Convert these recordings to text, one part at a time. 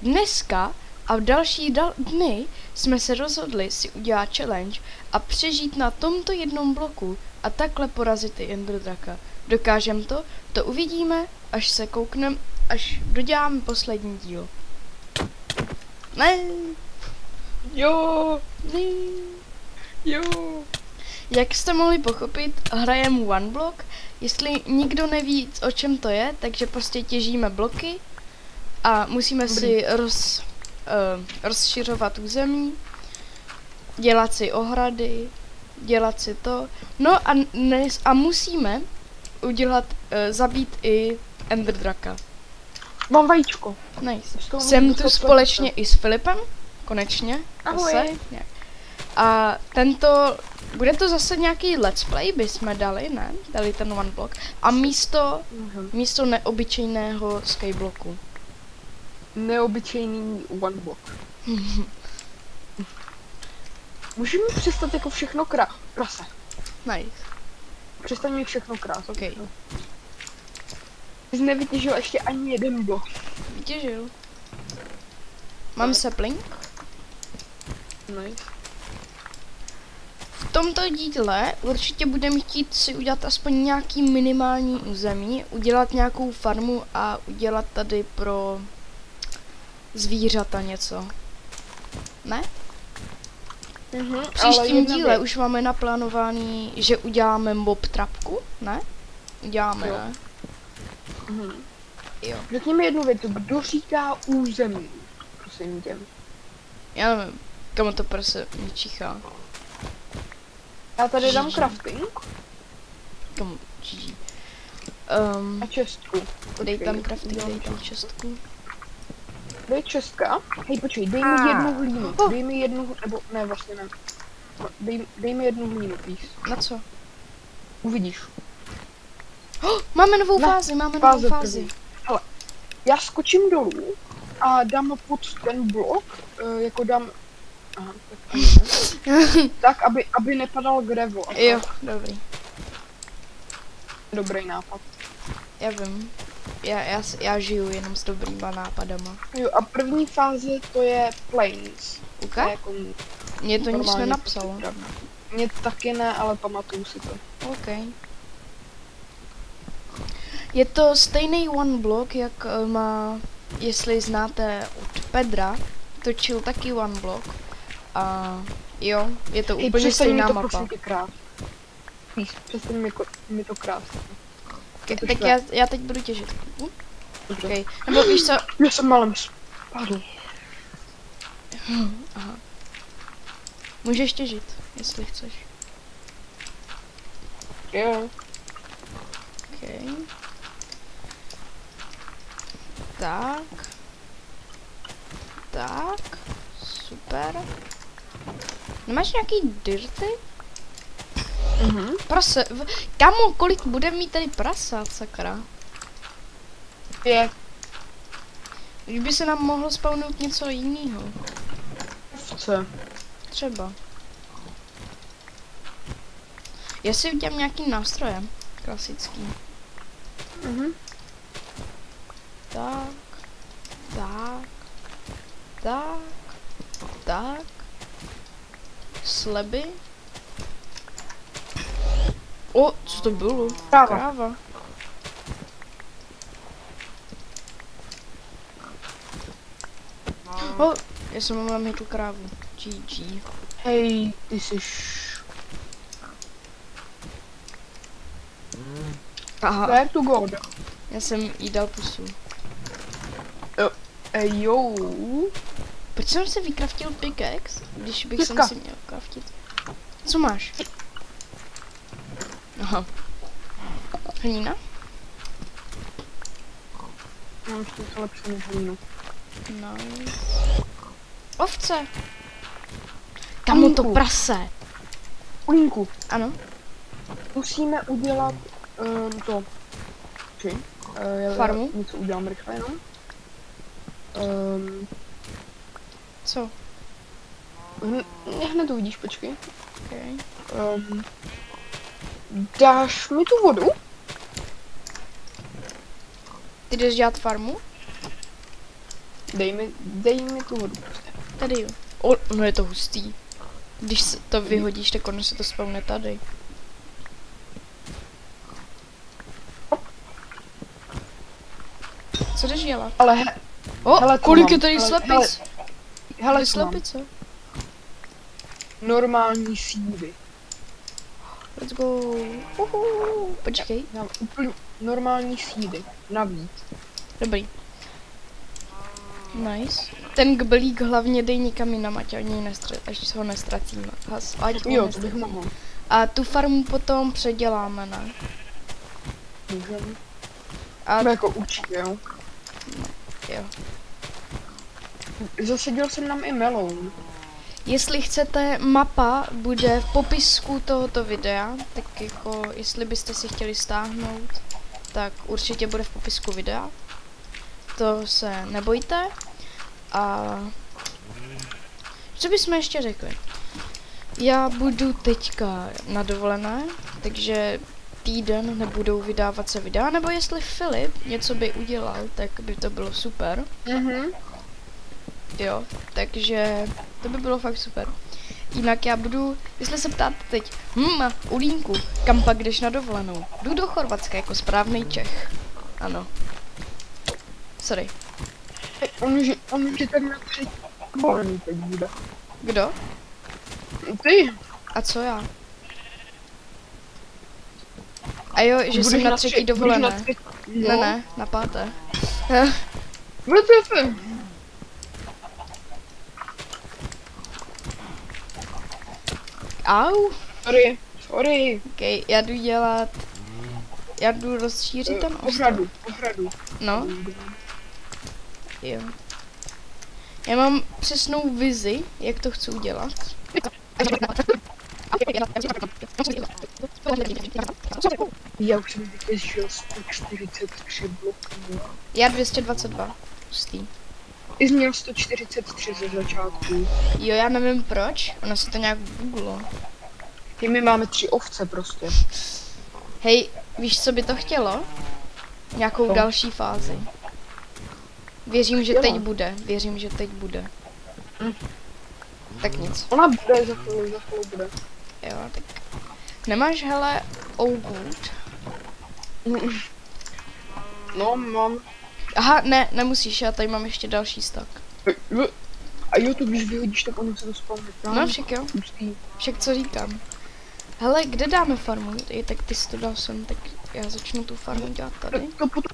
dneska a v další dny jsme se rozhodli si udělat challenge a přežít na tomto jednom bloku a takhle porazit i Ender Draka. Dokážeme to? To uvidíme, až se koukneme, až doděláme poslední díl. Ne. Jo. Ne. Jo. Jak jste mohli pochopit, hrajeme one block. Jestli nikdo neví, o čem to je, takže prostě těžíme bloky a musíme si rozšiřovat území, dělat si ohrady, dělat si to. No a musíme udělat, zabít i Ender Draka. Mám vajíčko. Nice. Jsem tu společně i s Filipem, konečně. Ahoj. Zase. A bude to zase nějaký let's play, bychom dali, ne? Dali ten one block. A místo neobyčejného skyblocku. Neobyčejný one block. Můžeme přestat jako všechno prase. Nice. Přestaň mi všechno krát. Okay. Ty jsi nevytěžil ještě ani jeden blok. Vytěžil. Mám sapling? Nice. V tomto díle určitě budeme chtít si udělat aspoň nějaký minimální území, udělat nějakou farmu a udělat tady pro zvířata něco. Ne? V příštím díle už máme naplánovaný, že uděláme mob trapku, ne? Uděláme, jo. Ne? Jo. Řekni mi jednu věc, kdo říká území? Prosím tě. Já nevím, kam to prse mě čichá. Já tady dám crafting. Kam A čestku. Dej tam crafting, dej tam čestku. Dej čestka. Hej, počkej, dej mi jednu hlínu. Dej mi jednu, nebo ne, vlastně ne. Dej mi jednu hlínu, please. Na co? Uvidíš. Máme novou fázi, máme novou fázi. Hele, já skočím dolů a dám pod ten blok, jako dám... Aha, tak aby nepadal gravel. Jo, dobrý. Dobrý nápad. Já vím. Já žiju jenom s dobrýma nápadama. Jo, a první fáze to je plains. Okay. Jako mně to nic nenapsalo. Mně taky ne, ale pamatuju si to. OK. Je to stejný one block, jak má, jestli znáte od Pedra, točil taky one block. A jo, je to úplně stejná mapa. Prosím tě krát. Přestaň mi to krát. Tak já teď budu těžit. Okay. Nebo víš co? Já jsem malem spadl. Aha. Můžeš těžit, jestli chceš. Jo. Okay. Tak. Tak. Super. Nemáš nějaký dirty? Prase. Kamo, kolik bude mít tady prasat, sakra? Je. Když by se nám mohlo spawnout něco jiného. Co? Třeba. Já si udělám nějaký nástroje. Klasický. Tak. Tak. Tak. Tak. Sleby. O, co to bylo? Kráva. O, já jsem mám hitl krávu. GG. Hej, ty jsi... Aha. Where to go? Já jsem jí dal pusu. Jo. Proč jsem si vykraftil pickaxe, když bych jsem si měl kraftit? Co máš? Aha. Hlína? Mám ještě něco lepší než hlínu. Nice. Ovce! Kamu to prase? Ulínku. Ano. Musíme udělat to. Farmu? Něco udělám rychle jenom. Co? Hned to uvidíš, počkej. Okay. Dáš mi tu vodu? Ty jdeš dělat farmu? Dej mi tu vodu prostě. Tady jo. O, no je to hustý. Když se to vyhodíš, tak ono se to spawne tady. Co jdeš dělat? Ale O, hele, co kolik mám? je tady Hele, slepic? hele, Ty co mám? slepice. Normální síly. Let's go. Počkej. Já mám úplně normální síly. Navíc. Dobrý. Nice. Ten gbelík hlavně dej někam jinam, ať až ho nestracíme. Ať ho Jo, to bych nestracíme. mohl. A tu farmu potom předěláme, ne? Můžeme. A No jako určitě, jo. jo. Zasadil jsem nám i meloun. Jestli chcete, mapa bude v popisku tohoto videa, tak jako jestli byste si chtěli stáhnout, tak určitě bude v popisku videa. To se nebojte. A co bychom ještě řekli? Já budu teďka na dovolené, takže týden nebudou vydávat se videa, nebo jestli Filip něco by udělal, tak by to bylo super. Jo, takže to by bylo fakt super. Jinak já budu, jestli se ptáte teď, Ulínku, kam pak jdeš na dovolenou? Jdu do Chorvatska jako správnej Čech. Ano. Sorry. On už je tak na 3 dovolený teď bude. Kdo? Ty, A co já? A jo, že jsem na třetí dovolené. Ne, na páté. WTF. Au. Sorry. Okay, já jdu rozšířit ten Ohradu. No. Jo. Já mám přesnou vizi, jak to chci udělat. Já už jsem vytěžil 143 bloků. Já 222. Pustý. Ty jsi měl 143 ze začátku. Jo, já nevím proč, ono se to nějak googlo. Ty my máme 3 ovce prostě. Hej, víš, co by to chtělo? Nějakou Co? další fázi. Věřím, že Jo. teď bude. Tak nic. Ona bude za chvíli bude. Jo, tak. Nemáš, hele, Ogood? No, mám. Aha, ne, nemusíš, já tady mám ještě další stack. A jo, to když vyhodíš, tak ono se to spawne. No, však jo. Však co říkám. Hele, kde dáme farmu? Tak ty jsi to dal sem, tak já začnu tu farmu dělat tady. To potom.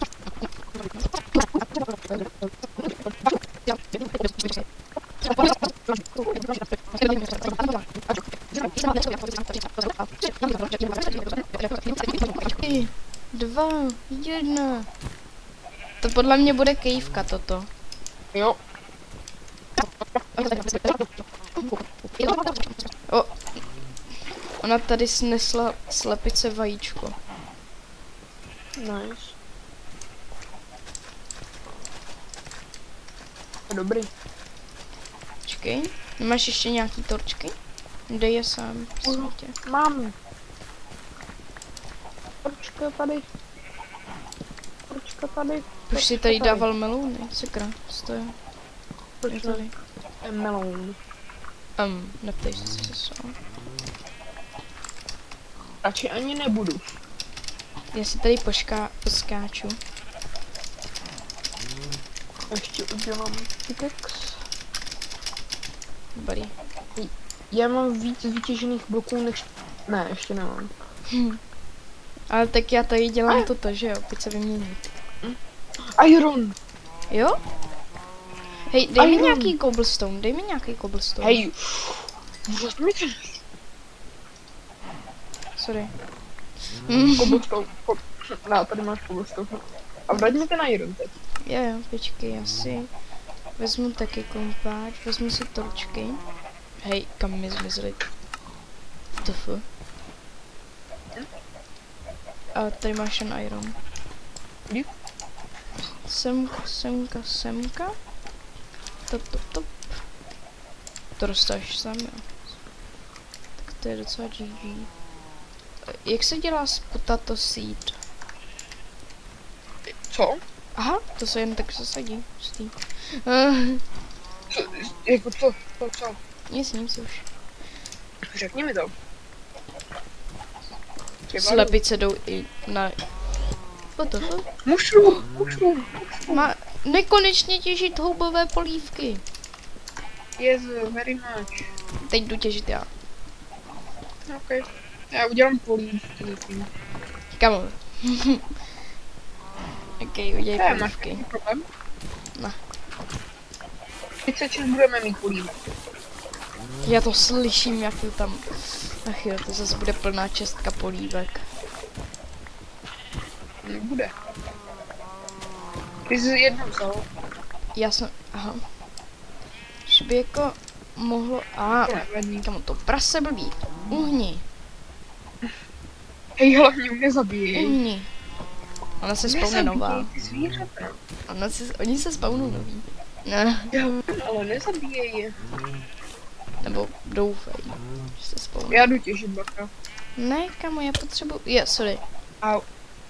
Tři, 2, 1. To podle mě bude kejvka toto. Jo. O, ona tady snesla slepice vajíčko. Nice. Dobrý. Počkej, nemáš ještě nějaký torčky? Dej je sám, prosím tě. Mám. Torčka tady. Už si tady dával melouny, sakra, stojí. Je tady. Meloun. Neptej se, co jsou. Radši ani nebudu. Já si tady poskáču. Ještě udělám pickaxe. Dobrý. Já mám víc vytěžených bloků než... Ne, ještě nemám. Ale tak já tady dělám toto, že jo, pojď se vyměnit. Iron! Jo? Hej, dej mi Iron. nějaký cobblestone, Hej! Rozumíte? Sorry. Cobblestone. No, tady máš cobblestone. A vrať mi ten iron teď. Jo, počkej, já si vezmu taky kompáč, vezmu si torčky. Hej, kam mi zmizely? Tofu. A tady máš ten iron. Dík. Semka. Top. To dostáš sám, jo. Tak to je docela GG. Jak se dělá z potato seed? Co? Aha, to se jen tak zasadí. Pustý. Jako co? Nic už. Řekni mi to. Slepice jdou i na... Mushroom. Má nekonečně těžit houbové polívky. Yes, very much. Teď jdu těžit já. Ok. Já udělám polívky. Kamo. Ok, udělej Máš polívky. problém? Ne. 36 budeme mít polívek. Já to slyším, jak to tam... Ach jo, to zase bude plná čestka polívek. Nebude. Ty jsi jednou vzal. Já jsem... Aha. Už by jako mohlo... Kamo, to prase blbý. Uhni. Hej, hlavně mě zabíjí. Uhni. Ona se spawne nová. Ty zvířata. Oni se spawnou noví. Ne. Já vím, ale nezabíjej je. Nebo doufej, že se spawnou. Já jdu těžit, baka. Ne, kamo, já potřebuji... Sorry. Au.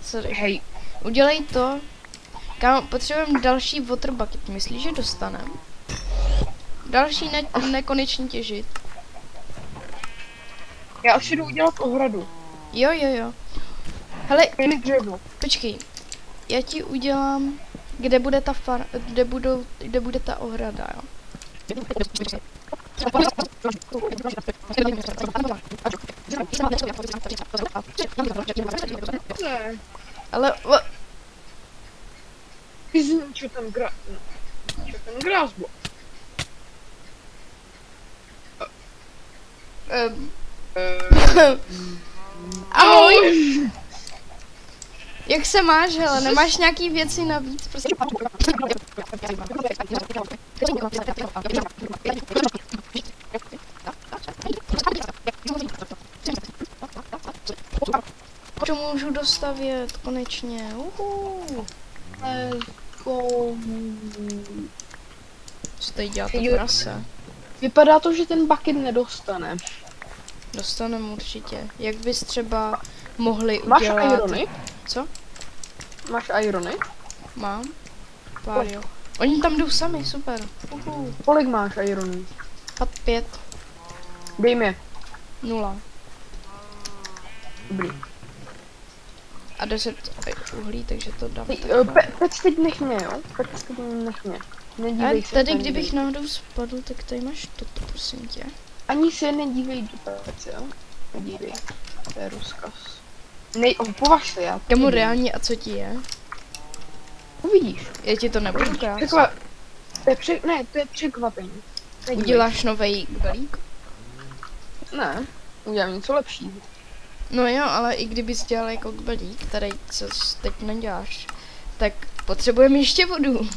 Sorry. Hej. Udělej to. Kámo, potřebujeme další water bucket. Myslíš, že dostaneme? Další nekonečně těžit. Já už jdu udělat ohradu. Jo. Hele, Jen dřevo. počkej. Já ti udělám, kde bude ta kde bude ta ohrada, jo? Ne. Ale... Ty zničil ten grásbok. Ahoj! Jak se máš, hele? Nemáš nějaký věci navíc? Prostě... To můžu dostavět, konečně. Co tady dělá to prase? Vypadá to, že ten bucket nedostane. Dostaneme určitě. Jak bys třeba mohli Máš udělat... irony? Co? Máš irony? Mám. Pár jo. Oni tam jdou sami, super. Kolik máš irony? 5. Dej mi. 0. Dobrý. A 10 uhlí, takže to dám. Pec teď nech mě, jo? Pec teď nech mě. A tady, kdybych náhodou spadl, tak tady máš toto, prosím tě. Ani se nedívej do pec, jo? Nedívej. To je rozkaz. Považ se, já. Kamu reálně, a co ti je? Uvidíš. Já ti to nebudu krát. To je překvapení. Uděláš novej balík? Ne, udělám něco lepšího. No jo, ale i kdybys dělal jako balík, který co teď neděláš, tak potřebujeme ještě vodu.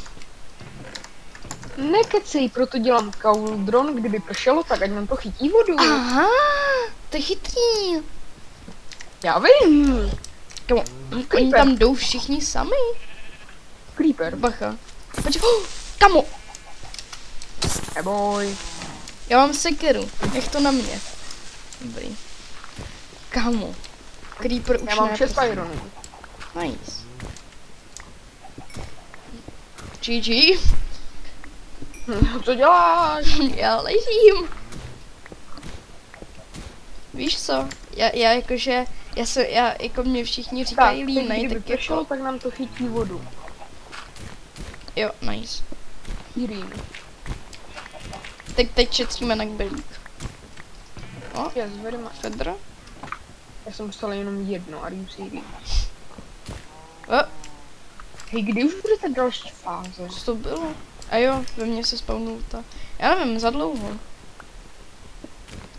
Nekecej, proto dělám cauldron, kdyby pršelo, tak ať nám to chytí vodu. Aha, to je chytrý. Já vím. Kamu, oni tam jdou všichni sami. Creeper. Bacha. Počkej, kamu. Neboj. Já mám sekeru, nech to na mě. Dobrý. Kamu. Creeper už Já mám 6 ironů. Nice. GG. Co děláš? Já ležím. Víš co? Já jakože, já jako mě všichni říkají línej, kdyby tak pršelo, jako... tak nám to chytí vodu. Jo, nice. Irene. Teď šetříme na kbelík. O, Yes, very much. Fedra? Já jsem dostala jenom jedno, are you serious? O, Hej, kdy už bude ta další fáze? co to bylo? A jo, ve mně se spawnul ta... Já nevím, za dlouho.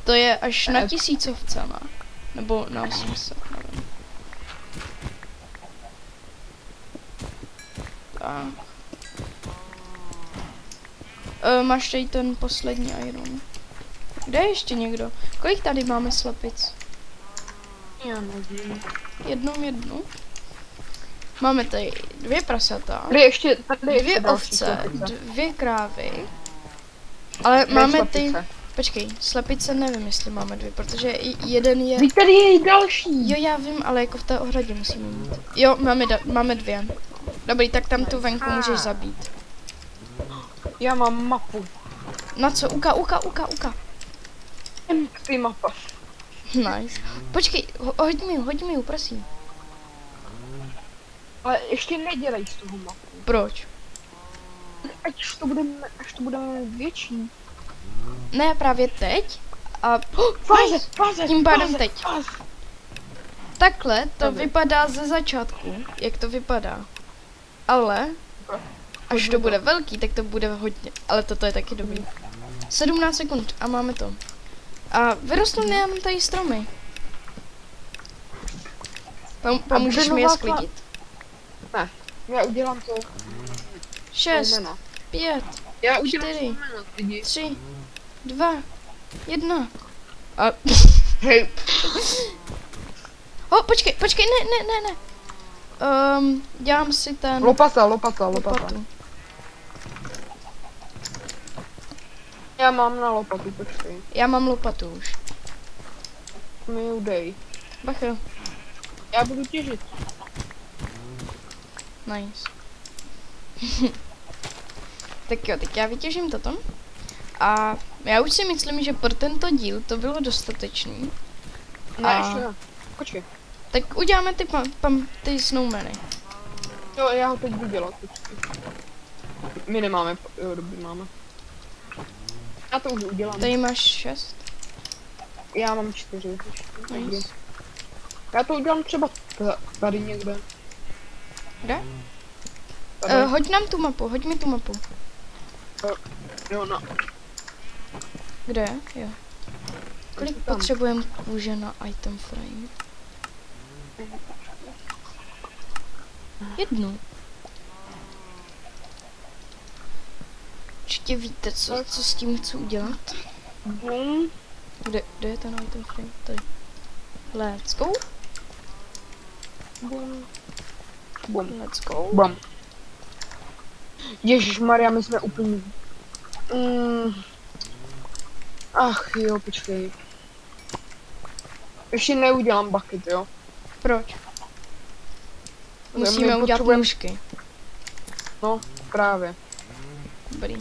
To je až na 1000, ne? Nebo na 800, nevím. Tak. Máš tady ten poslední iron. Kde je ještě někdo? Kolik tady máme slepic? Já nevím. Jednu? Máme tady 2 prasata. Tady ještě 2 ovce, 2 krávy. Ale máme ty... Počkej, slepice nevím, jestli máme 2, protože jeden je... Vždyť tady je další. Jo, já vím, ale jako v té ohradě musíme mít. Jo, máme 2. Dobrý, tak tam tu venku můžeš zabít. Já mám mapu. Na co? Uka. Ty mapa. Nice. Počkej, hoď mi ju, prosím. Ale ještě nedělej z toho mapu. Proč? Až to budeme větší. Ne, právě teď. A Fáze, tím pádem teď. Fáze. Takhle to Dobře. vypadá ze začátku, jak to vypadá. Ale až to bude velký, tak to bude hodně. Ale toto je taky dobrý. 17 sekund a máme to. A vyrostly nám tady stromy. Pomůžeš mi je sklidit? Ne, já udělám to. 6, 5, Já udělám 4, to jméno, lidi. 3, 2, 1. A... Hej. Počkej, ne. Dělám si ten... Lopata. lopatu. Já mám na lopatu, počkej. Já mám lopatu už. Mi ji dej. Bacha. Já budu těžit. Nice. Tak jo, teď já vytěžím toto. A já už si myslím, že pro tento díl to bylo dostatečný. Ne, ještě ne. Počkej. Tak uděláme ty snowmany. Jo, já ho teď budu dělat, počkej. My nemáme, jo, dobrý, máme. Já to už udělám. Tady máš 6. Já mám 4. Nice. Já to udělám třeba tady někde. Kde? Tady. Hoď nám tu mapu, hoď mi tu mapu. Jo, no. Kde je? Jo. Kolik tam? potřebujeme kůže na item frame? 1. Určitě víte, co s tím chci udělat. Bum. Kde je ten item frame? Tady. Let's go. Bum. Bum. Let's go. Bum. Ježišmarja, my jsme úplně... Ach jo, počkej. Ještě neudělám bucket, jo? Proč? My Musíme udělat potřebujeme- nůžky. No, právě. Dobrý.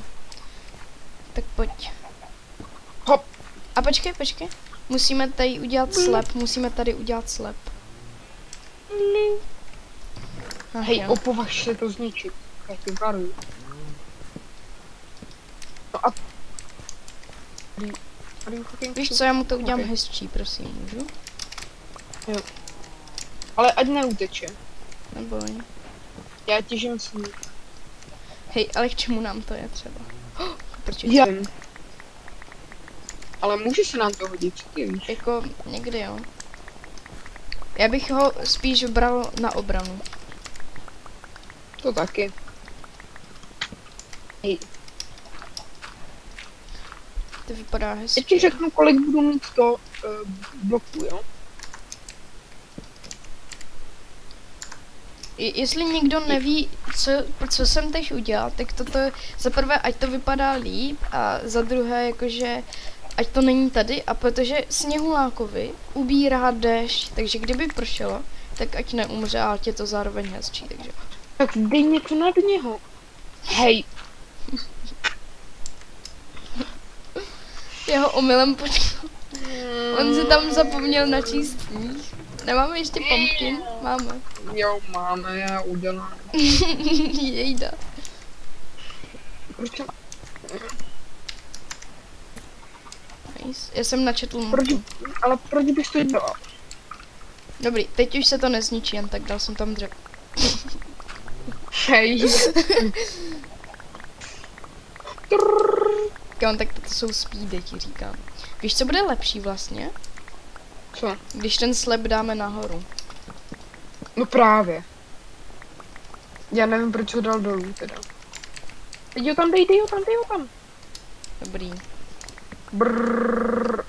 Tak pojď. Hop. A počkej. Musíme tady udělat slep, Ach, Hej, jo. opovaž se to zničit. Já ti varuju. No a... Víš co, já mu to udělám Okay. hezčí, prosím, můžu? Ale ať neuteče. Neboj. Já těžím s ním. Hej, ale k čemu nám to je třeba? Prčic. Já vím. Ale může se nám to hodit, co ty víš? Jako někdy jo. Já bych ho spíš bral na obranu. To taky. Hej, To vypadá hezky. já ti řeknu, kolik budu mít to bloku, jo? Jestli někdo neví, co jsem teď udělal, tak toto za prvé, ať to vypadá líp, a za druhé, jakože ať to není tady, a protože sněhulákovi ubírá déšť, takže kdyby pršelo, tak ať neumře, a ať je to zároveň hezčí, takže. Tak dej něco nad něho. Hej, Jeho omylem počkal. On se tam zapomněl načíst sníh. Nemáme ještě pumpkin? Máme. jo, máme, já udělám. Jejda. Proč jsem... Nice. Já jsem načetl Proč, mapu. ale proč bys to dělal? Dobrý, teď už se to nezničí, jen tak dal jsem tam dřevo. Hej. Tak to jsou speedy, ti říkám. Víš, co bude lepší vlastně? Co? Když ten slep dáme nahoru. No právě. Já nevím, proč ho dal dolů teda. Teď ho tam dej ho tam. Dobrý. Brrrr.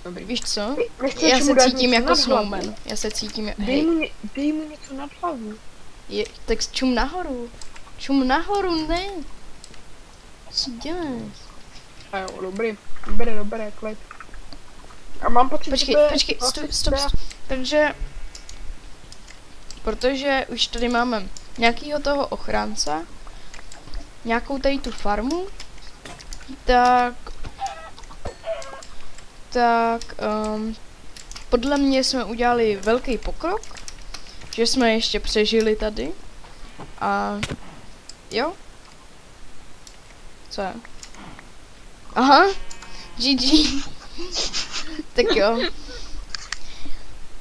Dobrý. Víš co? Nechceš Já mu se dát cítím něco jako nad hlavu? snowman. Já se cítím jako... Dej Hej, mu něco nad hlavu. tak čum nahoru. Čum nahoru, ne. Co děláš? A jo, dobrý, klid. A mám pocit, Počkej, stop. Takže... Protože už tady máme nějakýho toho ochránce. nějakou tady tu farmu, tak podle mě jsme udělali velký pokrok, že jsme ještě přežili tady a jo. Co je? Aha, GG. Tak jo.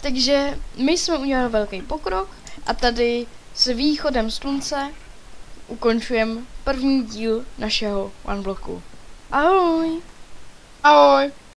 Takže my jsme udělali velký pokrok a tady s východem slunce ukončujeme první díl našeho OneBlocku. Ahoj! Ahoj!